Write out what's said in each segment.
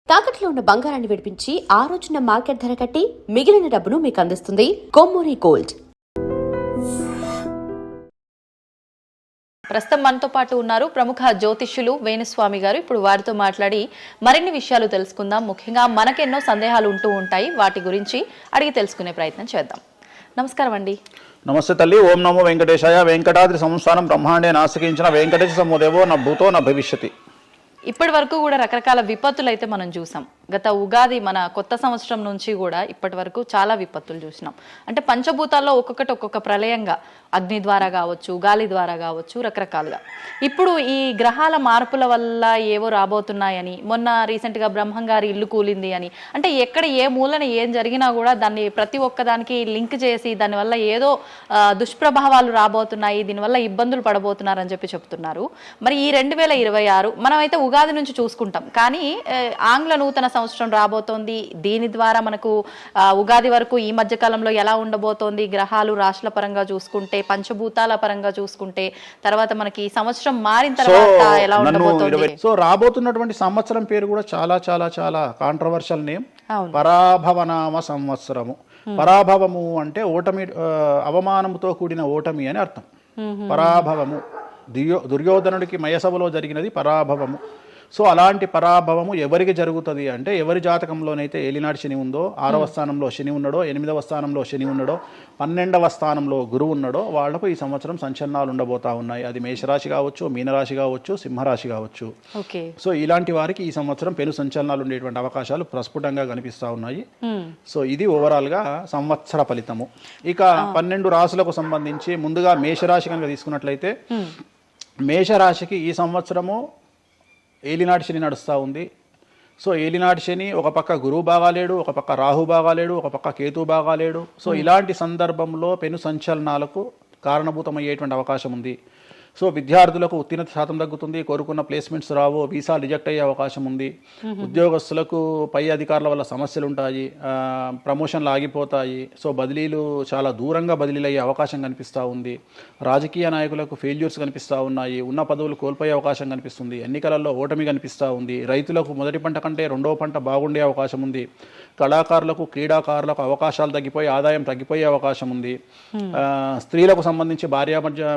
తాకట్లో ఉన్న బంగారాన్ని విడిపించి ఆ రోజున మార్కెట్ ధర కట్టి మిగిలిన డబ్బును మీకు అందిస్తుంది కొమ్మూరి గోల్డ్. ప్రస్తుతం మనతో పాటు ఉన్నారు ప్రముఖ జ్యోతిష్యులు వేణుస్వామి గారు. ఇప్పుడు వారితో మాట్లాడి మరిన్ని విషయాలు తెలుసుకుందాం. ముఖ్యంగా మనకెన్నో సందేహాలు ఉంటూ ఉంటాయి, వాటి గురించి అడిగి తెలుసుకునే ప్రయత్నం చేద్దాం. నమస్కారం అండి. నమస్తే తల్లి. ఓం నమో వెంకటేశాయ. వెంకటాద్రి సంస్థానం బ్రహ్మాండే నాశకించిన వెంకటేశ సమోదేవో నా భూతో నా భవిష్యతి. ఇప్పటి వరకు కూడా రకరకాల విపత్తులు అయితే మనం చూసాం. గత ఉగాది మన కొత్త సంవత్సరం నుంచి కూడా ఇప్పటి వరకు చాలా విపత్తులు చూసినాం. అంటే పంచభూతాల్లో ఒక్కొక్కటి ఒక్కొక్క ప్రళయంగా, అగ్ని ద్వారా కావచ్చు, గాలి ద్వారా కావచ్చు, రకరకాలుగా. ఇప్పుడు ఈ గ్రహాల మార్పుల వల్ల ఏవో రాబోతున్నాయని, మొన్న రీసెంట్గా బ్రహ్మంగారి ఇల్లు కూలింది అని, అంటే ఎక్కడ ఏ మూలన ఏం జరిగినా కూడా దాన్ని ప్రతి ఒక్కదానికి లింక్ చేసి దానివల్ల ఏదో దుష్ప్రభావాలు రాబోతున్నాయి, దీనివల్ల ఇబ్బందులు పడబోతున్నారని చెప్పి చెప్తున్నారు. మరి ఈ 2026 మనమైతే ఉగాది నుంచి చూసుకుంటాం, కానీ ఆంగ్ల నూతన సంవత్సరం రాబోతోంది. దీని ద్వారా మనకు ఉగాది వరకు ఈ మధ్య కాలంలో ఎలా ఉండబోతోంది, గ్రహాలు రాశుల పరంగా చూసుకుంటే, పంచభూతాల పరంగా చూసుకుంటే, తర్వాత మనకి ఈ సంవత్సరం మారిన తర్వాత ఎలా ఉండబోతోంది. సో రాబోతున్నటువంటి సంవత్సరం పేరు కూడా చాలా చాలా చాలా కాంట్రవర్షియల్ నేమ్, పరాభవనామ సంవత్సరము. పరాభవము అంటే ఓటమి, అవమానముతో కూడిన ఓటమి అని అర్థం. పరాభవము దుర్యోధనుడికి మయసభలో జరిగినది పరాభవము. సో అలాంటి పరాభవము ఎవరికి జరుగుతుంది అంటే, ఎవరి జాతకంలోనైతే ఏలినాటి శని ఉందో, 6వ స్థానంలో శని ఉన్నాడో, 8వ స్థానంలో శని ఉన్నాడో, 12వ స్థానంలో గురువు ఉన్నాడో, వాళ్లకు ఈ సంవత్సరం సంచలనాలు ఉండబోతా ఉన్నాయి. అది మేషరాశి కావచ్చు, మీనరాశి కావచ్చు, సింహరాశి కావచ్చు. సో ఇలాంటి వారికి ఈ సంవత్సరం పెను సంచలనాలు ఉండేటువంటి అవకాశాలు ప్రస్ఫుటంగా కనిపిస్తూ ఉన్నాయి. సో ఇది ఓవరాల్గా సంవత్సర ఫలితము. ఇక 12 రాశులకు సంబంధించి ముందుగా మేషరాశి కనుక తీసుకున్నట్లయితే, మేషరాశికి ఈ సంవత్సరము ఏలినాటి శని నడుస్తూ ఉంది. సో ఏలినాటి శని ఒక పక్క గురువు బాగాలేడు, ఒక పక్క రాహు బాగాలేడు, ఒక పక్క కేతు బాగాలేడు. సో ఇలాంటి సందర్భంలో పెను సంచలనాలకు కారణభూతమయ్యేటువంటి అవకాశం ఉంది. సో విద్యార్థులకు ఉత్తీర్ణత శాతం తగ్గుతుంది, కోరుకున్న ప్లేస్మెంట్స్ రావు, వీసా రిజెక్ట్ అయ్యే అవకాశం ఉంది. ఉద్యోగస్తులకు పై అధికారుల వల్ల సమస్యలు ఉంటాయి, ప్రమోషన్లు ఆగిపోతాయి. సో బదిలీలు చాలా దూరంగా బదిలీలు అయ్యే అవకాశం కనిపిస్తూ ఉంది. రాజకీయ నాయకులకు ఫెయిల్యూర్స్ కనిపిస్తూ ఉన్నాయి, ఉన్న పదవులు కోల్పోయే అవకాశం కనిపిస్తుంది, ఎన్నికలలో ఓటమి కనిపిస్తూ ఉంది. రైతులకు మొదటి పంట కంటే రెండవ పంట బాగుండే అవకాశం ఉంది. కళాకారులకు, క్రీడాకారులకు అవకాశాలు తగ్గిపోయి ఆదాయం తగ్గిపోయే అవకాశం ఉంది. స్త్రీలకు సంబంధించి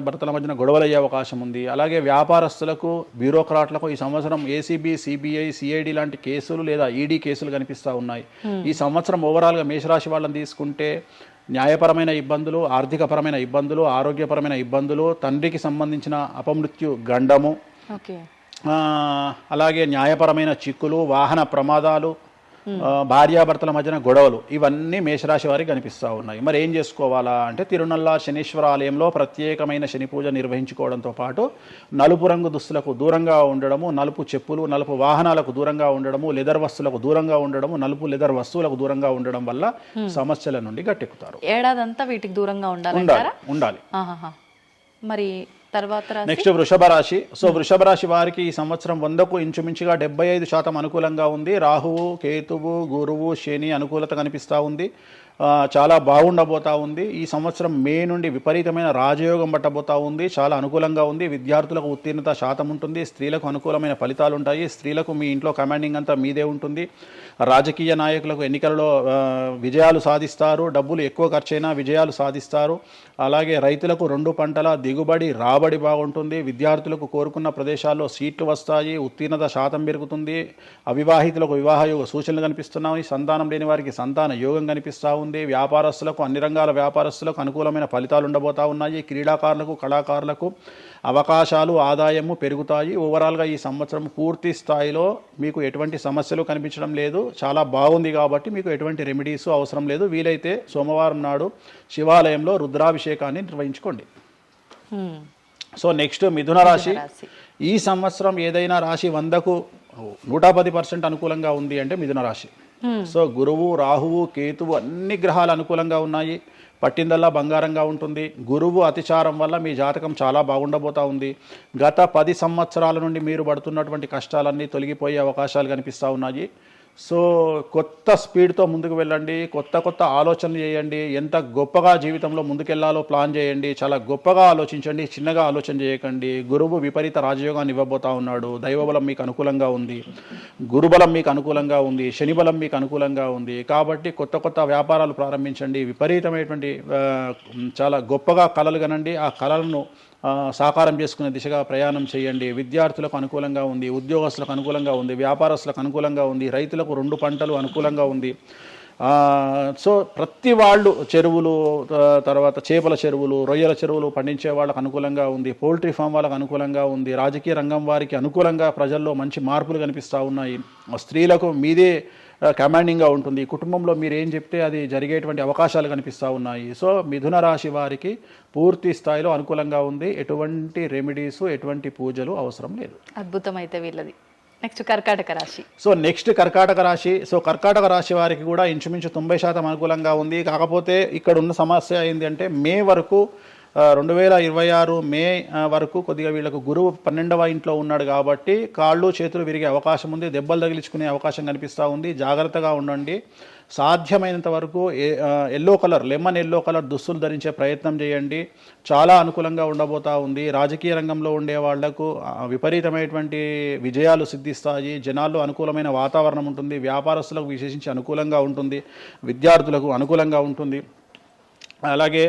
భర్తల మధ్యన గొడవలు అయ్యే అవకాశం ఉంది. అలాగే వ్యాపారస్తులకు, బ్యూరోక్రాట్లకు ఈ సంవత్సరం ఏసీబీ, సిబిఐ, సిఐడి లాంటి కేసులు లేదా ఈడీ కేసులు కనిపిస్తూ ఉన్నాయి. ఈ సంవత్సరం ఓవరాల్గా మేషరాశి వాళ్ళని తీసుకుంటే న్యాయపరమైన ఇబ్బందులు, ఆర్థికపరమైన ఇబ్బందులు, ఆరోగ్యపరమైన ఇబ్బందులు, తండ్రికి సంబంధించిన అపమృత్యు గండము, అలాగే న్యాయపరమైన చిక్కులు, వాహన ప్రమాదాలు, భార్యాభర్తల మధ్యన గొడవలు, ఇవన్నీ మేషరాశి వారికి కనిపిస్తూ ఉన్నాయి. మరి ఏం చేసుకోవాలా అంటే, తిరునల్లా శనీశ్వర ఆలయంలో ప్రత్యేకమైన శని పూజ నిర్వహించుకోవడంతో పాటు నలుపు రంగు దుస్తులకు దూరంగా ఉండడము, నలుపు చెప్పులు, నలుపు వాహనాలకు దూరంగా ఉండడము, లెదర్ వస్తువులకు దూరంగా ఉండడము, నలుపు లెదర్ వస్తువులకు దూరంగా ఉండడం వల్ల సమస్యల నుండి గట్టెక్కుతారు. ఏడాదంతా వీటికి దూరంగా ఉండాలి. మరి తర్వాత నెక్స్ట్ వృషభ రాశి. సో వృషభ రాశి వారికి ఈ సంవత్సరం 100కు ఇంచుమించుగా 75% అనుకూలంగా ఉంది. రాహువు, కేతువు, గురువు, శని అనుకూలత కనిపిస్తూ ఉంది. చాలా బాగుండబోతా ఉంది. ఈ సంవత్సరం మే నుండి విపరీతమైన రాజయోగం పట్టబోతా ఉంది. చాలా అనుకూలంగా ఉంది. విద్యార్థులకు ఉత్తీర్ణత శాతం ఉంటుంది. స్త్రీలకు అనుకూలమైన ఫలితాలు ఉంటాయి. స్త్రీలకు మీ ఇంట్లో కమాండింగ్ అంతా మీదే ఉంటుంది. రాజకీయ నాయకులకు ఎన్నికలలో విజయాలు సాధిస్తారు. డబ్బులు ఎక్కువ ఖర్చైనా విజయాలు సాధిస్తారు. అలాగే రైతులకు 2 పంటల దిగుబడి, రాబడి బాగుంటుంది. విద్యార్థులకు కోరుకున్న ప్రదేశాల్లో సీట్లు వస్తాయి. ఉత్తీర్ణత శాతం పెరుగుతుంది. అవివాహితులకు వివాహ యోగ సూచనలు కనిపిస్తున్నాయి. సంతానం లేని వారికి సంతాన యోగం కనిపిస్తూ ఉంది. వ్యాపారస్తులకు, అన్ని రంగాల వ్యాపారస్తులకు అనుకూలమైన ఫలితాలు ఉండబోతా ఉన్నాయి. క్రీడాకారులకు, కళాకారులకు అవకాశాలు, ఆదాయము పెరుగుతాయి. ఓవరాల్గా ఈ సంవత్సరం పూర్తి స్థాయిలో మీకు ఎటువంటి సమస్యలు కనిపించడం లేదు. చాలా బాగుంది. కాబట్టి మీకు ఎటువంటి రెమెడీస్ అవసరం లేదు. వీలైతే సోమవారం నాడు శివాలయంలో రుద్రాభిషేకాన్ని నిర్వహించుకోండి. సో నెక్స్ట్ మిథున రాశి. ఈ సంవత్సరం ఏదైనా రాశి 100కు 110% అనుకూలంగా ఉంది అంటే మిథున రాశి. సో గురువు, రాహువు, కేతువు అన్ని గ్రహాలు అనుకూలంగా ఉన్నాయి. పట్టిందల్లా బంగారంగా ఉంటుంది. గురువు అతిచారం వల్ల మీ జాతకం చాలా బాగుండబోతా ఉంది. గత 10 సంవత్సరాల నుండి మీరు పడుతున్నటువంటి కష్టాలన్నీ తొలగిపోయే అవకాశాలు కనిపిస్తూ ఉన్నాయి. సో కొత్త స్పీడ్తో ముందుకు వెళ్ళండి, కొత్త ఆలోచనలు చేయండి, ఎంత గొప్పగా జీవితంలో ముందుకెళ్లాలో ప్లాన్ చేయండి, చాలా గొప్పగా ఆలోచించండి, చిన్నగా ఆలోచన చేయకండి. గురువు విపరీత రాజయోగాన్ని ఇవ్వబోతా ఉన్నాడు. దైవబలం మీకు అనుకూలంగా ఉంది, గురుబలం మీకు అనుకూలంగా ఉంది, శనిబలం మీకు అనుకూలంగా ఉంది. కాబట్టి కొత్త వ్యాపారాలు ప్రారంభించండి, విపరీతమైనటువంటి చాలా గొప్పగా కలలు కనండి, ఆ కలలను సాకారం చేసుకునే దిశగా ప్రయాణం చేయండి. విద్యార్థులకు అనుకూలంగా ఉంది, ఉద్యోగస్తులకు అనుకూలంగా ఉంది, వ్యాపారస్తులకు అనుకూలంగా ఉంది, రైతులకు 2 పంటలు అనుకూలంగా ఉంది. సో ప్రతి వాళ్ళు చెరువులు, తర్వాత చేపల చెరువులు, రొయ్యల చెరువులు పండించే వాళ్ళకు అనుకూలంగా ఉంది, పౌల్ట్రీ ఫామ్ వాళ్ళకు అనుకూలంగా ఉంది, రాజకీయ రంగం వారికి అనుకూలంగా ప్రజల్లో మంచి మార్పులు కనిపిస్తూ ఉన్నాయి. స్త్రీలకు మీదే కమాండింగ్గా ఉంటుంది, కుటుంబంలో మీరు ఏం చెప్తే అది జరిగేటువంటి అవకాశాలు కనిపిస్తూ ఉన్నాయి. సో మిథున రాశి వారికి పూర్తి స్థాయిలో అనుకూలంగా ఉంది. ఎటువంటి రెమెడీస్, ఎటువంటి పూజలు అవసరం లేదు. అద్భుతమైతే వీళ్ళది. నెక్స్ట్ కర్కాటక రాశి. సో నెక్స్ట్ కర్కాటక రాశి. సో కర్కాటక రాశి వారికి కూడా ఇంచుమించు 90% అనుకూలంగా ఉంది. కాకపోతే ఇక్కడ ఉన్న సమస్య ఏంటి అంటే మే వరకు 2026 మే వరకు కొద్దిగా వీళ్ళకు గురువు 12వ ఇంట్లో ఉన్నాడు కాబట్టి కాళ్ళు చేతులు విరిగే అవకాశం ఉంది, దెబ్బలు తగిలించుకునే అవకాశం కనిపిస్తూ ఉంది. జాగ్రత్తగా ఉండండి. సాధ్యమైనంత వరకు లెమన్ ఎల్లో కలర్ దుస్తులు ధరించే ప్రయత్నం చేయండి. చాలా అనుకూలంగా ఉండబోతా ఉంది. రాజకీయ రంగంలో ఉండే వాళ్లకు విపరీతమైనటువంటి విజయాలు సిద్ధిస్తాయి. జనాల్లో అనుకూలమైన వాతావరణం ఉంటుంది. వ్యాపారస్తులకు విశేషించి అనుకూలంగా ఉంటుంది. విద్యార్థులకు అనుకూలంగా ఉంటుంది. అలాగే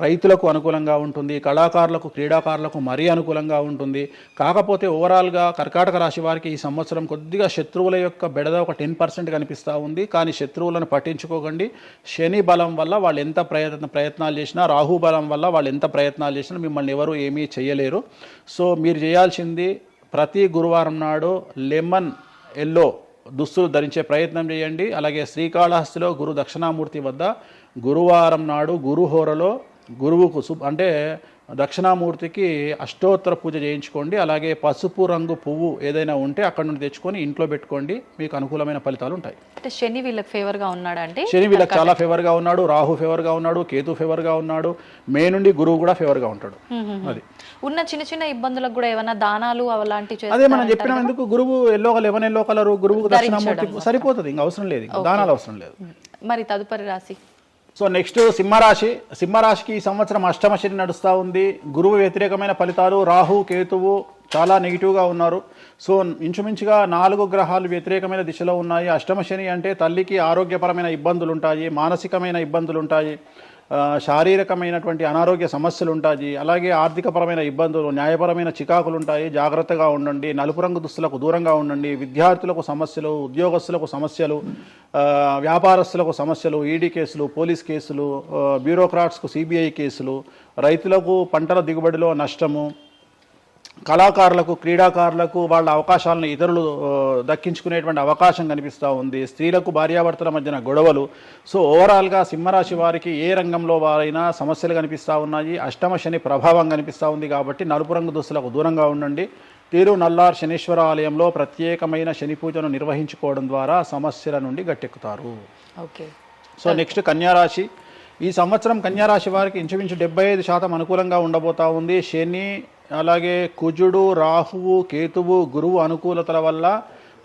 రైతులకు అనుకూలంగా ఉంటుంది. కళాకారులకు, క్రీడాకారులకు మరీ అనుకూలంగా ఉంటుంది. కాకపోతే ఓవరాల్గా కర్కాటక రాశి వారికి ఈ సంవత్సరం కొద్దిగా శత్రువుల యొక్క బెడద ఒక 10% కనిపిస్తూ ఉంది. కానీ శత్రువులను పట్టించుకోకండి. శని బలం వల్ల వాళ్ళు ఎంత ప్రయత్నాలు చేసినా, రాహు బలం వల్ల వాళ్ళు ఎంత ప్రయత్నాలు చేసినా మిమ్మల్ని ఎవరు ఏమీ చేయలేరు. సో మీరు చేయాల్సింది ప్రతి గురువారం నాడు లెమన్ ఎల్లో దుస్తులు ధరించే ప్రయత్నం చేయండి. అలాగే శ్రీకాళహస్తిలో గురు దక్షిణామూర్తి వద్ద గురువారం నాడు గురుహోరలో గురువుకు అంటే దక్షిణామూర్తికి అష్టోత్తర పూజ చేయించుకోండి. అలాగే పసుపు రంగు పువ్వు ఏదైనా ఉంటే అక్కడ నుండి తెచ్చుకొని ఇంట్లో పెట్టుకోండి. మీకు అనుకూలమైన ఫలితాలు ఉంటాయి. అంటే శని వీళ్ళకి ఫేవర్గా ఉన్నాడా? అంటే శని వీళ్ళకి చాలా ఫేవర్గా ఉన్నాడు, రాహు ఫేవర్గా ఉన్నాడు, కేతు ఫేవర్గా ఉన్నాడు, మే నుండి గురువు కూడా ఫేవర్గా ఉంటాడు. అది ఉన్న చిన్న ఇబ్బందులకు కూడా ఏమైనా దానాలు అలాంటివి అదే మనం చెప్పిన ఎందుకు గురువు లెమన్ ఎల్లో కలర్ గురువుకు దక్షిణామూర్తి సరిపోతుంది, ఇంకా అవసరం లేదు, దానాలు అవసరం లేదు. మరి తదుపరి రాశి. సో నెక్స్ట్ సింహరాశి. సింహరాశికి ఈ సంవత్సరం అష్టమ శని నడుస్తూ ఉంది. గురువు వ్యతిరేకమైన ఫలితాలు, రాహు కేతువు చాలా నెగిటివ్గా ఉన్నారు. సో ఇంచుమించుగా 4 గ్రహాలు వ్యతిరేకమైన దిశలో ఉన్నాయి. అష్టమ శని అంటే తల్లికి ఆరోగ్యపరమైన ఇబ్బందులు ఉంటాయి, మానసికమైన ఇబ్బందులు ఉంటాయి, శారీరకమైనటువంటి అనారోగ్య సమస్యలు ఉంటాయి, అలాగే ఆర్థికపరమైన ఇబ్బందులు, న్యాయపరమైన చికాకులు ఉంటాయి. జాగ్రత్తగా ఉండండి. నలుపు రంగు దుస్తులకు దూరంగా ఉండండి. విద్యార్థులకు సమస్యలు, ఉద్యోగస్తులకు సమస్యలు, వ్యాపారస్తులకు సమస్యలు, ఈడీ కేసులు, పోలీస్ కేసులు, బ్యూరోక్రాట్స్కు సిబిఐ కేసులు, రైతులకు పంటల దిగుబడిలో నష్టము, కళాకారులకు, క్రీడాకారులకు వాళ్ళ అవకాశాలను ఇతరులు దక్కించుకునేటువంటి అవకాశం కనిపిస్తూ ఉంది. స్త్రీలకు భార్యాభర్తల మధ్యన గొడవలు. సో ఓవరాల్గా సింహరాశి వారికి ఏ రంగంలో వారైనా సమస్యలు కనిపిస్తూ ఉన్నాయి. అష్టమ శని ప్రభావం కనిపిస్తూ ఉంది కాబట్టి నలుపు రంగు దుస్తులకు దూరంగా ఉండండి. తిరునల్లార్ శనీశ్వర ఆలయంలో ప్రత్యేకమైన శని పూజను నిర్వహించుకోవడం ద్వారా సమస్యల నుండి గట్టెక్కుతారు. ఓకే. సో నెక్స్ట్ కన్యారాశి. ఈ సంవత్సరం కన్యారాశి వారికి ఇంచుమించు 75% అనుకూలంగా ఉండబోతా ఉంది. శని, అలాగే కుజుడు, రాహువు, కేతువు, గురువు అనుకూలతల వల్ల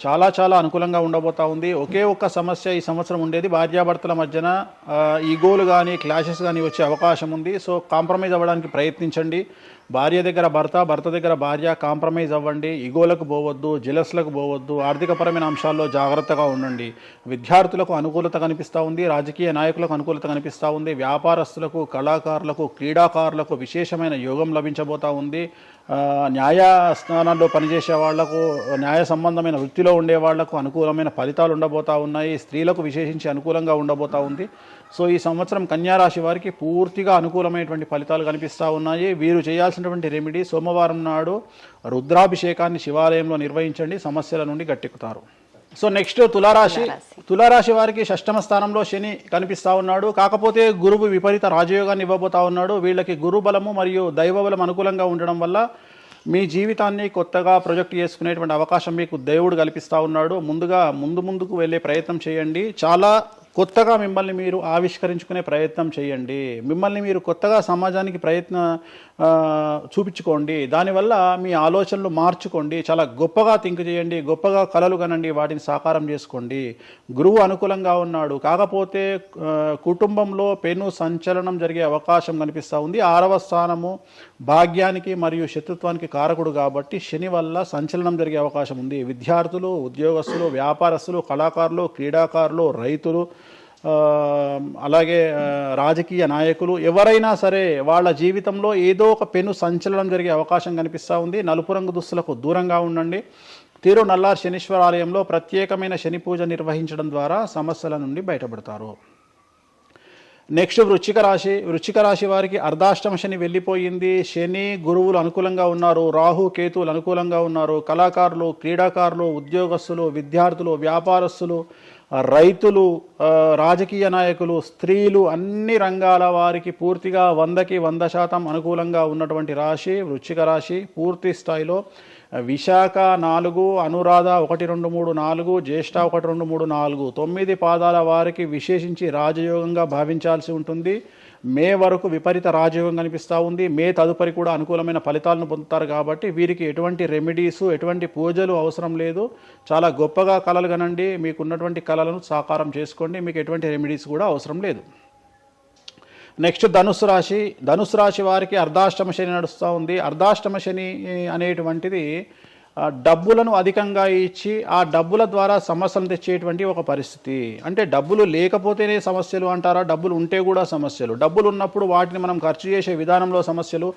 చాలా అనుకూలంగా ఉండబోతా ఉంది. ఒకే ఒక్క సమస్య ఈ సంవత్సరం ఉండేది, భార్యాభర్తల మధ్యన ఈగోలు కానీ క్లాషెస్ కానీ వచ్చే అవకాశం ఉంది. సో కాంప్రమైజ్ అవ్వడానికి ప్రయత్నించండి. భార్య దగ్గర భర్త, భర్త దగ్గర భార్య, కాంప్రమైజ్ అవ్వండి. ఈగోలకు పోవద్దు, జెలస్లకు పోవద్దు. ఆర్థికపరమైన అంశాల్లో జాగ్రత్తగా ఉండండి. విద్యార్థులకు అనుకూలత కనిపిస్తూ ఉంది, రాజకీయ నాయకులకు అనుకూలత కనిపిస్తూ ఉంది, వ్యాపారస్తులకు, కళాకారులకు, క్రీడాకారులకు విశేషమైన యోగం లభించబోతూ ఉంది. న్యాయస్థానాల్లో పనిచేసే వాళ్లకు, న్యాయ సంబంధమైన వృత్తిలో ఉండే వాళ్లకు అనుకూలమైన ఫలితాలు ఉండబోతూ ఉన్నాయి. స్త్రీలకు విశేషించి అనుకూలంగా ఉండబోతూ ఉంది. సో ఈ సంవత్సరం కన్యారాశి వారికి పూర్తిగా అనుకూలమైనటువంటి ఫలితాలు కనిపిస్తూ ఉన్నాయి. వీరు చేయాల్సినటువంటి రెమెడీ, సోమవారం నాడు రుద్రాభిషేకాన్ని శివాలయంలో నిర్వహించండి, సమస్యల నుండి గట్టెక్కుతారు. సో నెక్స్ట్ తులారాశి. తులారాశి వారికి షష్టమ స్థానంలో శని కనిపిస్తూ ఉన్నాడు. కాకపోతే గురువు విపరీత రాజయోగాన్ని ఇవ్వబోతా ఉన్నాడు. వీళ్ళకి గురు బలము మరియు దైవ బలం అనుకూలంగా ఉండడం వల్ల మీ జీవితాన్ని కొత్తగా ప్రొజెక్ట్ చేసుకునేటువంటి అవకాశం మీకు దేవుడు కల్పిస్తూ ఉన్నాడు. ముందుకు వెళ్ళే ప్రయత్నం చేయండి. చాలా కొత్తగా మిమ్మల్ని మీరు ఆవిష్కరించుకునే ప్రయత్నం చేయండి. మిమ్మల్ని మీరు కొత్తగా సమాజానికి చూపించుకోండి. దానివల్ల మీ ఆలోచనలు మార్చుకోండి. చాలా గొప్పగా థింక్ చేయండి, గొప్పగా కలలు కనండి, వాటిని సాకారం చేసుకోండి. గురువు అనుకూలంగా ఉన్నాడు, కాకపోతే కుటుంబంలో పెను సంచలనం జరిగే అవకాశం కనిపిస్తూ ఉంది. 6వ స్థానము భాగ్యానికి మరియు శత్రుత్వానికి కారకుడు కాబట్టి శని వల్ల సంచలనం జరిగే అవకాశం ఉంది. విద్యార్థులు, ఉద్యోగస్తులు, వ్యాపారస్తులు, కళాకారులు, క్రీడాకారులు, రైతులు, అలాగే రాజకీయ నాయకులు ఎవరైనా సరే వాళ్ళ జీవితంలో ఏదో ఒక పెను సంచలనం జరిగే అవకాశం కనిపిస్తూ ఉంది. నలుపు రంగు దుస్తులకు దూరంగా ఉండండి. తిరునల్లార్ శనీశ్వర ఆలయంలో ప్రత్యేకమైన శని పూజ నిర్వహించడం ద్వారా సమస్యల నుండి బయటపడతారు. నెక్స్ట్ వృశ్చిక రాశి వారికి అర్ధాష్టమ శని వెళ్ళిపోయింది. శని గురువులు అనుకూలంగా ఉన్నారు, రాహు కేతువులు అనుకూలంగా ఉన్నారు. కళాకారులు, క్రీడాకారులు, ఉద్యోగస్తులు, విద్యార్థులు, వ్యాపారస్తులు, రైతులు, రాజకీయ నాయకులు, స్త్రీలు, అన్ని రంగాల వారికి పూర్తిగా 100కి 100% అనుకూలంగా ఉన్నటువంటి రాశి వృశ్చిక రాశి. పూర్తి స్థాయిలో విశాఖ 4, అనురాధ 1, 2, 3, 4, జ్యేష్ఠ 1, 2, 3, 4, 9 పాదాల వారికి విశేషించి రాజయోగంగా భావించాల్సి ఉంటుంది. మే వరకు విపరీత రాజయోగం కనిపిస్తూ ఉంది. మే తదుపరి కూడా అనుకూలమైన ఫలితాలను పొందుతారు కాబట్టి వీరికి ఎటువంటి రెమెడీసు, ఎటువంటి పూజలు అవసరం లేదు. చాలా గొప్పగా కళలు కనండి, మీకున్నటువంటి కళలను సాకారం చేసుకోండి, మీకు ఎటువంటి రెమెడీస్ కూడా అవసరం లేదు. నెక్స్ట్ ధనుసు రాశి వారికి అర్ధాష్టమ శని నడుస్తూ ఉంది. అర్ధాష్టమ శని అనేటువంటిది డబ్బులను అధికంగా ఇచ్చి ఆ డబ్బుల ద్వారా సమస్యలు తెచ్చేటువంటి ఒక పరిస్థితి. అంటే డబ్బులు లేకపోతేనే సమస్యలు అంటారా? డబ్బులు ఉంటే కూడా సమస్యలు. డబ్బులు ఉన్నప్పుడు వాటిని మనం ఖర్చు చేసే విధానంలో సమస్యలు,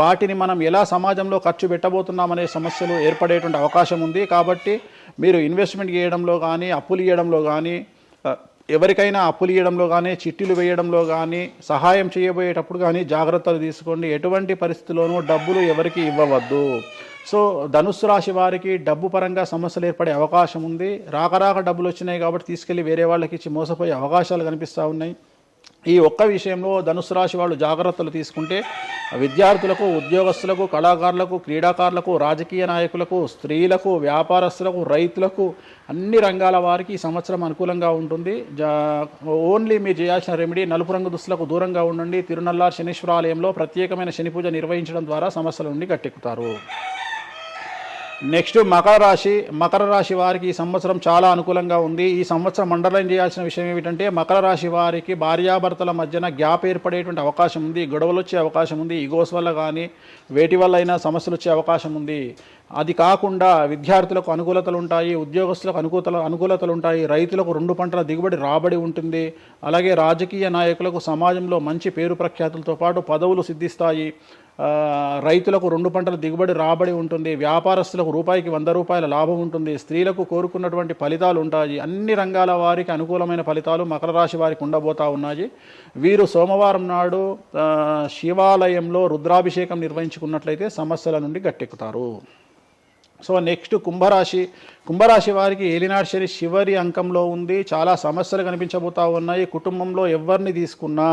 వాటిని మనం ఎలా సమాజంలో ఖర్చు పెట్టబోతున్నామనే సమస్యలు ఏర్పడేటువంటి అవకాశం ఉంది. కాబట్టి మీరు ఇన్వెస్ట్మెంట్ చేయడంలో కానీ, అప్పులు ఇవ్వడంలో కానీ, ఎవరికైనా అప్పులు ఇవ్వడంలో కానీ, చిట్టీలు వేయడంలో కానీ, సహాయం చేయబోయేటప్పుడు కానీ జాగ్రత్తలు తీసుకోండి. ఎటువంటి పరిస్థితుల్లోనూ డబ్బులు ఎవరికి ఇవ్వవద్దు. సో ధనుస్సు రాశి వారికి డబ్బు పరంగా సమస్యలు ఏర్పడే అవకాశం ఉంది. రాక డబ్బులు వచ్చినాయి కాబట్టి తీసుకెళ్ళి వేరే వాళ్ళకి ఇచ్చి మోసపోయే అవకాశాలు కనిపిస్తూ ఉన్నాయి. ఈ ఒక్క విషయంలో ధనుసు రాశి వాళ్ళు జాగ్రత్తలు తీసుకుంటే విద్యార్థులకు, ఉద్యోగస్తులకు, కళాకారులకు, క్రీడాకారులకు, రాజకీయ నాయకులకు, స్త్రీలకు, వ్యాపారస్తులకు, రైతులకు, అన్ని రంగాల వారికి ఈ సంవత్సరం అనుకూలంగా ఉంటుంది. ఓన్లీ మీరు చేయాల్సిన రెమెడీ నలుపు రంగు దుస్తులకు దూరంగా ఉండండి. తిరునల్లార్ శనీశ్వర ఆలయంలో ప్రత్యేకమైన శని పూజ నిర్వహించడం ద్వారా సమస్యల నుండి గట్టెక్కుతారు. నెక్స్ట్ మకర రాశి వారికి ఈ సంవత్సరం చాలా అనుకూలంగా ఉంది. ఈ సంవత్సరం అండర్లైన్ చేయాల్సిన విషయం ఏమిటంటే మకర రాశి వారికి భార్యాభర్తల మధ్యన గ్యాప్ ఏర్పడేటువంటి అవకాశం ఉంది. గొడవలు వచ్చే అవకాశం ఉంది. ఈగోస్ వల్ల కానీ వేటి వల్ల అయినా సమస్యలు వచ్చే అవకాశం ఉంది. అది కాకుండా విద్యార్థులకు అనుకూలతలు ఉంటాయి, ఉద్యోగస్తులకు అనుకూలతలు ఉంటాయి, రైతులకు 2 పంటల దిగుబడి రాబడి ఉంటుంది. అలాగే రాజకీయ నాయకులకు సమాజంలో మంచి పేరు ప్రఖ్యాతులతో పాటు పదవులు సిద్ధిస్తాయి. రైతులకు 2 పంటల దిగుబడి రాబడి ఉంటుంది. వ్యాపారస్తులకు రూపాయికి 100 రూపాయల లాభం ఉంటుంది. స్త్రీలకు కోరుకున్నటువంటి ఫలితాలు ఉంటాయి. అన్ని రంగాల వారికి అనుకూలమైన ఫలితాలు మకర రాశి వారికి ఉండబోతా ఉన్నాయి. వీరు సోమవారం నాడు శివాలయంలో రుద్రాభిషేకం నిర్వహించుకున్నట్లయితే సమస్యల నుండి గట్టెక్కుతారు. సో నెక్స్ట్ కుంభరాశి వారికి ఏలినాడు శని చివరి అంకంలో ఉంది. చాలా సమస్యలు కనిపించబోతా ఉన్నాయి. కుటుంబంలో ఎవరిని తీసుకున్నా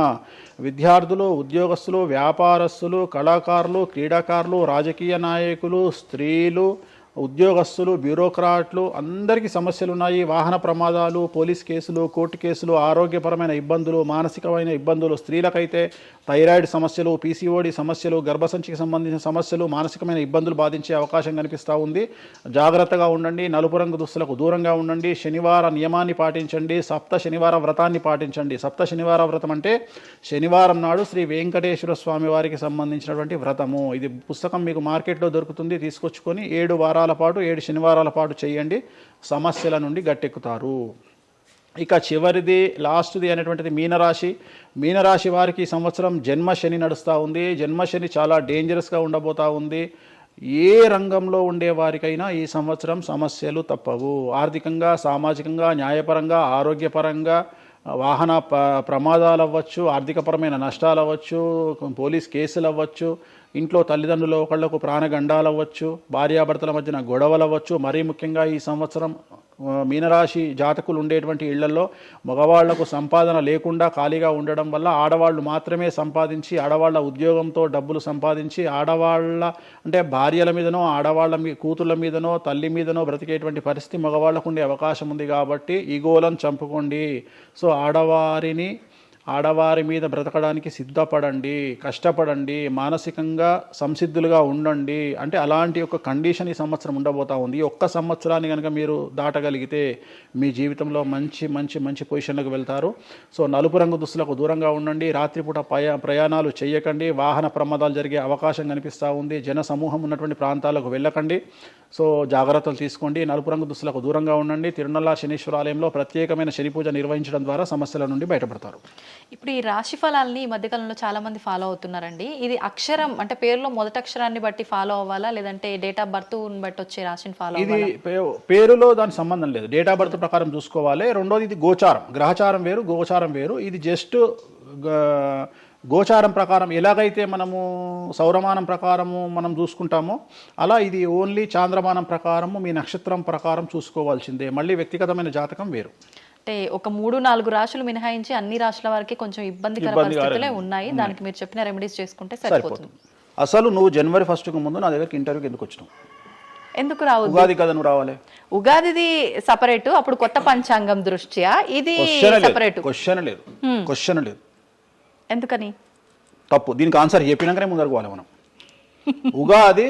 విద్యార్థులు, ఉద్యోగస్తులు, వ్యాపారస్తులు, కళాకారులు, క్రీడాకారులు, రాజకీయ నాయకులు, స్త్రీలు, ఉద్యోగస్తులు, బ్యూరోక్రాట్లు అందరికీ సమస్యలు ఉన్నాయి. వాహన ప్రమాదాలు, పోలీస్ కేసులు, కోర్టు కేసులు, ఆరోగ్యపరమైన ఇబ్బందులు, మానసికమైన ఇబ్బందులు, స్త్రీలకైతే థైరాయిడ్ సమస్యలు, పీసీఓడి సమస్యలు, గర్భసంచికి సంబంధించిన సమస్యలు, మానసికమైన ఇబ్బందులు బాధించే అవకాశం కనిపిస్తూ ఉంది. జాగ్రత్తగా ఉండండి. నలుపు రంగు దుస్తులకు దూరంగా ఉండండి. శనివార నియమాన్ని పాటించండి. సప్త శనివార వ్రతాన్ని పాటించండి. సప్త శనివార వ్రతం అంటే శనివారం నాడు శ్రీ వెంకటేశ్వర స్వామి వారికి సంబంధించినటువంటి వ్రతము. ఇది పుస్తకం మీకు మార్కెట్లో దొరుకుతుంది, తీసుకొచ్చుకొని 7 వారాల పాటు 7 శనివారాల పాటు చేయండి. సమస్యల నుండి గట్టెక్కుతారు. ఇక చివరిది లాస్ట్ది అనేటువంటిది మీనరాశి వారికి ఈ సంవత్సరం జన్మశని నడుస్తూ ఉంది. జన్మశని చాలా డేంజరస్గా ఉండబోతూ ఉంది. ఏ రంగంలో ఉండే వారికైనా ఈ సంవత్సరం సమస్యలు తప్పవు. ఆర్థికంగా, సామాజికంగా, న్యాయపరంగా, ఆరోగ్యపరంగా, వాహన ప్రమాదాలు అవ్వచ్చు, ఆర్థికపరమైన నష్టాలు అవ్వచ్చు, పోలీస్ కేసులు అవ్వచ్చు, ఇంట్లో తల్లిదండ్రులు ఒకళ్లకు ప్రాణగండాలు అవ్వచ్చు, భార్యాభర్తల మధ్యన గొడవలు అవ్వచ్చు. మరీ ముఖ్యంగా ఈ సంవత్సరం మీనరాశి జాతకులు ఉండేటువంటి ఇళ్లలో మగవాళ్లకు సంపాదన లేకుండా ఖాళీగా ఉండడం వల్ల ఆడవాళ్ళు మాత్రమే సంపాదించి ఆడవాళ్ళ ఉద్యోగంతో డబ్బులు సంపాదించి ఆడవాళ్ళ అంటే భార్యల మీదనో ఆడవాళ్ళ కూతుళ్ళ మీదనో తల్లి మీదనో బ్రతికేటువంటి పరిస్థితి మగవాళ్ళకు ఉండే అవకాశం ఉంది. కాబట్టి ఈగోలను చంపుకోండి. సో ఆడవారి మీద బ్రతకడానికి సిద్ధపడండి, కష్టపడండి, మానసికంగా సంసిద్ధులుగా ఉండండి. అంటే అలాంటి ఒక కండిషన్ ఈ సంవత్సరం ఉండబోతా ఉంది. ఈ ఒక్క సంవత్సరాన్ని కనుక మీరు దాటగలిగితే మీ జీవితంలో మంచి మంచి మంచి పొజిషన్లకు వెళ్తారు. సో నలుపు రంగు దుస్తులకు దూరంగా ఉండండి. రాత్రిపూట ప్రయాణాలు చేయకండి. వాహన ప్రమాదాలు జరిగే అవకాశం కనిపిస్తూ ఉంది. జన సమూహం ఉన్నటువంటి ప్రాంతాలకు వెళ్ళకండి. సో జాగ్రత్తలు తీసుకోండి. నలుపు రంగు దుస్తులకు దూరంగా ఉండండి. తిరునల్లా శనీశ్వర ఆలయంలో ప్రత్యేకమైన శని పూజ నిర్వహించడం ద్వారా సమస్యల నుండి బయటపడతారు. ఇప్పుడు ఈ రాశి ఫలాల్ని ఈ మధ్యకాలంలో చాలా మంది ఫాలో అవుతున్నారండి. ఇది అక్షరం అంటే పేరులో మొదటి అక్షరాన్ని బట్టి ఫాలో అవ్వాలా, లేదంటే డేట్ ఆఫ్ బర్త్ బట్టి వచ్చే రాశిని ఫాలో ఇది పేరులో దాని సంబంధం లేదు. డేట్ ఆఫ్ బర్త్ ప్రకారం చూసుకోవాలి. రెండోది ఇది గోచారం, గ్రహచారం వేరు, గోచారం వేరు. ఇది జస్ట్ గోచారం ప్రకారం ఎలాగైతే మనము సౌరమానం ప్రకారము మనం చూసుకుంటామో అలా ఇది ఓన్లీ చాంద్రమానం ప్రకారము మీ నక్షత్రం ప్రకారం చూసుకోవాల్సిందే. మళ్ళీ వ్యక్తిగతమైన జాతకం వేరు. అంటే ఒక 3-4 రాశులు మినహాయించి అన్ని రాశుల వారికి కొంచెం ఇబ్బందికర పరిస్థితులే ఉన్నాయి. దానికి మీరు చెప్పిన రెమెడీస్ చేసుకుంటే సరిపోతుంది. అసలు నువ్వు జనవరి 1కు ముందు నా దగ్గరికి ఇంటర్వ్యూకి ఎందుకు వచ్చినావు? ఎందుకు రావద్దు? ఉగాది కదా నువ్వు రావాలి. ఉగాదిది సపరేట్, అప్పుడు కొత్త పంచాంగం దృష్ట్యా ఇది సపరేట్. క్వశ్చన్ లేదు. ఎందుకని? తప్పు. దీనికి ఆన్సర్ చెప్పినాకనే ముందరకు పోవాలి మనం. ఉగాది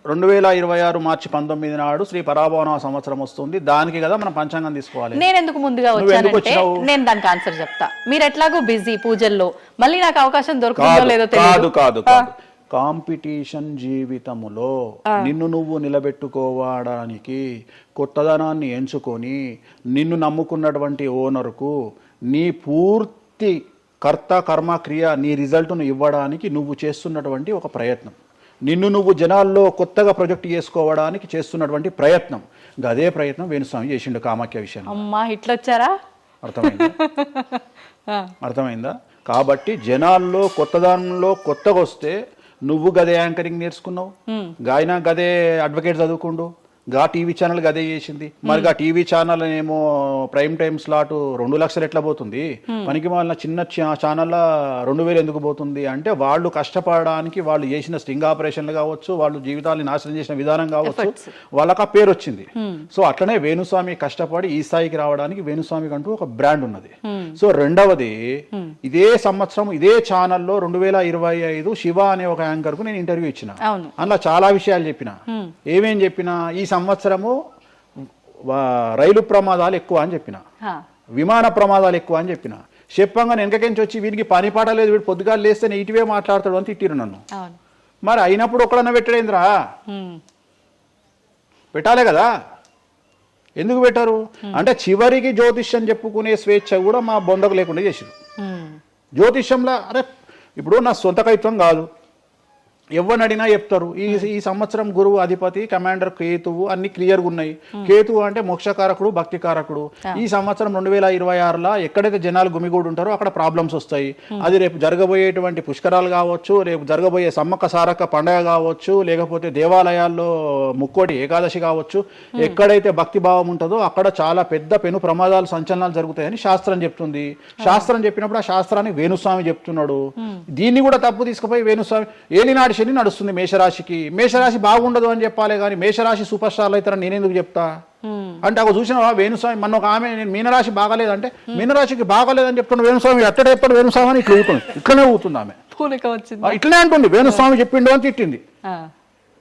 2026 మార్చి 19 నాడు శ్రీ పరాభవన సంవత్సరం వస్తుంది. దానికి కదా మనం పంచాంగం తీసుకోవాలి. నేను ఎందుకు ముందుగా వచ్చానంటే నేను దానికి ఆన్సర్ చెప్తా. మీరు ఎట్లాగో బిజీ పూజల్లో, మళ్ళీ నాకు అవకాశం దొరుకుతుందో లేదో తెలియదు. కాదు కాంపిటీషన్ జీవితములో నిన్ను నువ్వు నిలబెట్టుకోవడానికి కొత్తదనాన్ని ఎంచుకొని నిన్ను నమ్ముకున్నటువంటి ఓనర్కు నీ పూర్తి కర్త కర్మ క్రియ నీ రిజల్ట్ను ఇవ్వడానికి నువ్వు చేస్తున్నటువంటి ఒక ప్రయత్నం, నిన్ను నువ్వు జనాల్లో కొత్తగా ప్రొజెక్ట్ చేసుకోవడానికి చేస్తున్నటువంటి ప్రయత్నం. అదే ప్రయత్నం వేణుస్వామి చేసిండు కామాఖ్య విషయం. అమ్మా ఇట్లొచ్చారా? అర్థమైందా? కాబట్టి జనాల్లో కొత్తదానంలో కొత్తగా వస్తే నువ్వు గదే యాంకరింగ్ నేర్చుకున్నావు, గాయన గదే అడ్వకేట్ చదువుకుండు, గా టీవీ ఛానల్ గదే చేసింది. మరి గా టీవీ ఛానల్ ఏమో ప్రైమ్ టైమ్ స్లాట్ 2 లక్షలు ఎట్లా పోతుంది? మనకి వాళ్ళ చిన్న ఛానల్ 2000 ఎందుకు పోతుంది అంటే వాళ్ళు కష్టపడడానికి వాళ్ళు చేసిన స్టింగ్ ఆపరేషన్లు కావచ్చు, వాళ్ళు జీవితాన్ని నాశనం చేసిన విధానం కావచ్చు, వాళ్ళకి ఆ పేరు వచ్చింది. సో అట్లనే వేణుస్వామి కష్టపడి ఈ స్థాయికి రావడానికి వేణుస్వామికి అంటూ ఒక బ్రాండ్ ఉన్నది. సో రెండవది, ఇదే సంవత్సరం ఇదే ఛానల్లో 2025 శివ అనే ఒక యాంకర్ కు నేను ఇంటర్వ్యూ ఇచ్చిన. అందులో చాలా విషయాలు చెప్పిన. ఏమేం చెప్పినా, ఈ సంవత్సరము రైలు ప్రమాదాలు ఎక్కువ అని చెప్పిన, విమాన ప్రమాదాలు ఎక్కువ అని చెప్పిన. చెప్పంగా వెనకకించి వచ్చి వీడికి పని పాట లేదు, వీడు పొద్దుగాలు లేస్తే ఇటువే మాట్లాడతాడు అని తిట్టిరు నన్ను. మరి అయినప్పుడు ఒక్కడన్నా పెట్టడేంద్రా? పెట్టాలే కదా. ఎందుకు పెట్టారు అంటే చివరికి జ్యోతిష్యం చెప్పుకునే స్వేచ్ఛ కూడా మా బొందకు లేకుండా చేసారు. జ్యోతిష్యంలో అరే ఇప్పుడు నా సొంత కవిత్వం కాదు, ఎవరిని అడిగినా చెప్తారు. ఈ సంవత్సరం గురువు అధిపతి కమాండర్ కేతువు అన్ని క్లియర్గా ఉన్నాయి. కేతువు అంటే మోక్షకారకుడు, భక్తికారకుడు. ఈ సంవత్సరం 2026లో ఎక్కడైతే జనాలు గుమిగూడు ఉంటారో అక్కడ ప్రాబ్లమ్స్ వస్తాయి. అది రేపు జరగబోయేటువంటి పుష్కరాలు కావచ్చు, రేపు జరగబోయే సమ్మక్క సారక్క పండగ కావచ్చు, లేకపోతే దేవాలయాల్లో ముక్కోటి ఏకాదశి కావచ్చు, ఎక్కడైతే భక్తి భావం ఉంటుందో అక్కడ చాలా పెద్ద పెను ప్రమాదాలు సంచలనాలు జరుగుతాయని శాస్త్రం చెప్తుంది. శాస్త్రం చెప్పినప్పుడు ఆ శాస్త్రాన్ని వేణుస్వామి చెప్తున్నాడు. దీన్ని కూడా తప్పు తీసుకుపోయి వేణుస్వామి ఏలినాడు శని నడుస్తుంది మేషరాశికి, మేషరాశి బాగుండదు అని చెప్పాలి కానీ మేషరాశి సూపర్ స్టార్లు అవుతారని నేనెందుకు చెప్తా అంటే, అక్కడ చూసిన వేణుస్వామి మన ఒక ఆమె నేను మీనరాశి బాగాలేదంటే మీనరాశికి బాగాలేదని చెప్తున్నా వేణుస్వామి ఎక్కడ ఎప్పుడు వేణుస్వామి అని ఇట్లా ఊతుంది, ఇట్లనే ఊతుంది ఆమె, ఇట్లనే అంటుంది వేణుస్వామి చెప్పిండు అని తిట్టింది.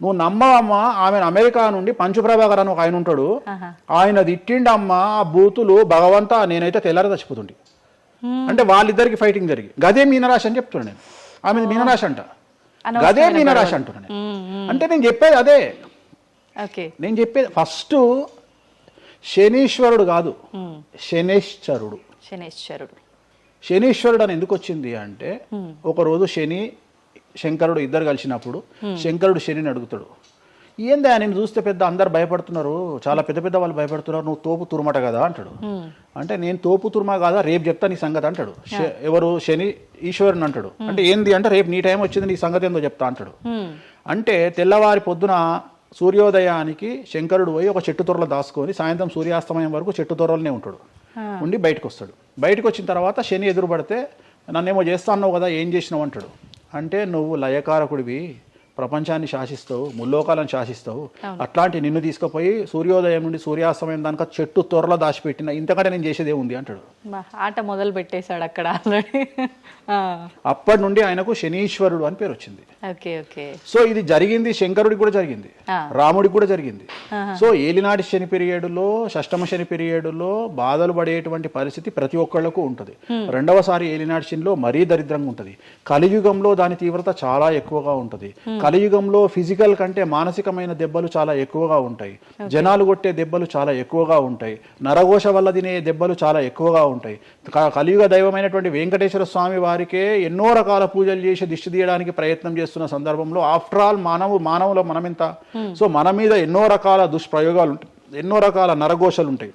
నువ్వు నమ్మవమ్మా, ఆమె అమెరికా నుండి పంచుప్రభాకర్ అని ఒక ఆయన ఉంటాడు, ఆయన తిట్టిండమ్మా ఆ బూతులు భగవంతా, నేనైతే తెల్లారి చచ్చిపోతుండే. అంటే వాళ్ళిద్దరికి ఫైటింగ్ జరిగి గదే మీనరాశి అని చెప్తున్నాను నేను. ఆమె మీనరాశి అంట, గదే మీనరాశి అంటున్నాను. అంటే నేను చెప్పేది అదే. నేను చెప్పేది ఫస్ట్ శనీశ్వరుడు కాదు, శనేశ్వరుడు. శనీశ్వరుడు అని ఎందుకు వచ్చింది అంటే, ఒకరోజు శని శంకరుడు ఇద్దరు కలిసినప్పుడు శంకరుడు శనిని అడుగుతాడు, ఏందా నేను చూస్తే పెద్ద అందరు భయపడుతున్నారు, చాలా పెద్ద పెద్ద వాళ్ళు భయపడుతున్నారు, నువ్వు తోపు తురుమట కదా అంటాడు. అంటే నేను తోపు తురుమా కాదా, రేపు చెప్తా నీ సంగతి అంటాడు. ఎవరు శని ఈశ్వరుని అంటాడు. అంటే ఏంది అంటే రేపు నీ టైం వచ్చింది నీ సంగతి ఏందో చెప్తా అంటాడు. అంటే తెల్లవారి పొద్దున సూర్యోదయానికి శంకరుడు పోయి ఒక చెట్టు తొర్రలో దాచుకొని సాయంత్రం సూర్యాస్తమయం వరకు చెట్టు తొర్రలోనే ఉంటాడు. ఉండి బయటకు వస్తాడు. బయటకు వచ్చిన తర్వాత శని ఎదురుపడితే నన్నేమో చేస్తా అన్నావు కదా, ఏం చేసినావు అంటాడు. అంటే నువ్వు లయకారకుడివి, ప్రపంచాన్ని శాసిస్తావు, ముల్లోకాలను శాసిస్తావు, అట్లాంటి నిన్ను తీసుకుపోయి సూర్యోదయం నుండి సూర్యాస్తమయం దానిక చెట్టు త్వరలో దాచిపెట్టిన, ఇంతకంటే నేను చేసేదే ఉంది అంటాడు. ఆట మొదలు పెట్టేశాడు అక్కడ ఆల్రెడీ. అప్పటి నుండి ఆయనకు శనీశ్వరుడు అని పేరు వచ్చింది. Okay okay. సో ఇది జరిగింది శంకరుడికి కూడా జరిగింది, రాముడికి కూడా జరిగింది. సో ఏలినాటి శని పీరియడ్లో, షష్టమ శని పీరియడ్లో బాధలు పడేటువంటి పరిస్థితి ప్రతి ఒక్కళ్లకు ఉంటుంది. రెండవసారి ఏలినాటి శనిలో మరీ దరిద్రంగా ఉంటుంది. కలియుగంలో దాని తీవ్రత చాలా ఎక్కువగా ఉంటుంది. కలియుగంలో ఫిజికల్ కంటే మానసికమైన దెబ్బలు చాలా ఎక్కువగా ఉంటాయి. జనాలు కొట్టే దెబ్బలు చాలా ఎక్కువగా ఉంటాయి. నరఘోష వల్ల తినే దెబ్బలు చాలా ఎక్కువగా ఉంటాయి. కలియుగ దైవమైనటువంటి వెంకటేశ్వర స్వామి వారికే ఎన్నో రకాల పూజలు చేసి దిష్టి తీయడానికి ప్రయత్నం చేస్తున్న సందర్భంలో ఆఫ్టర్ ఆల్ మానవుల మనమెంత. సో మన మీద ఎన్నో రకాల దుష్ప్రయోగాలు ఉంటాయి, ఎన్నో రకాల నరఘోషలు ఉంటాయి.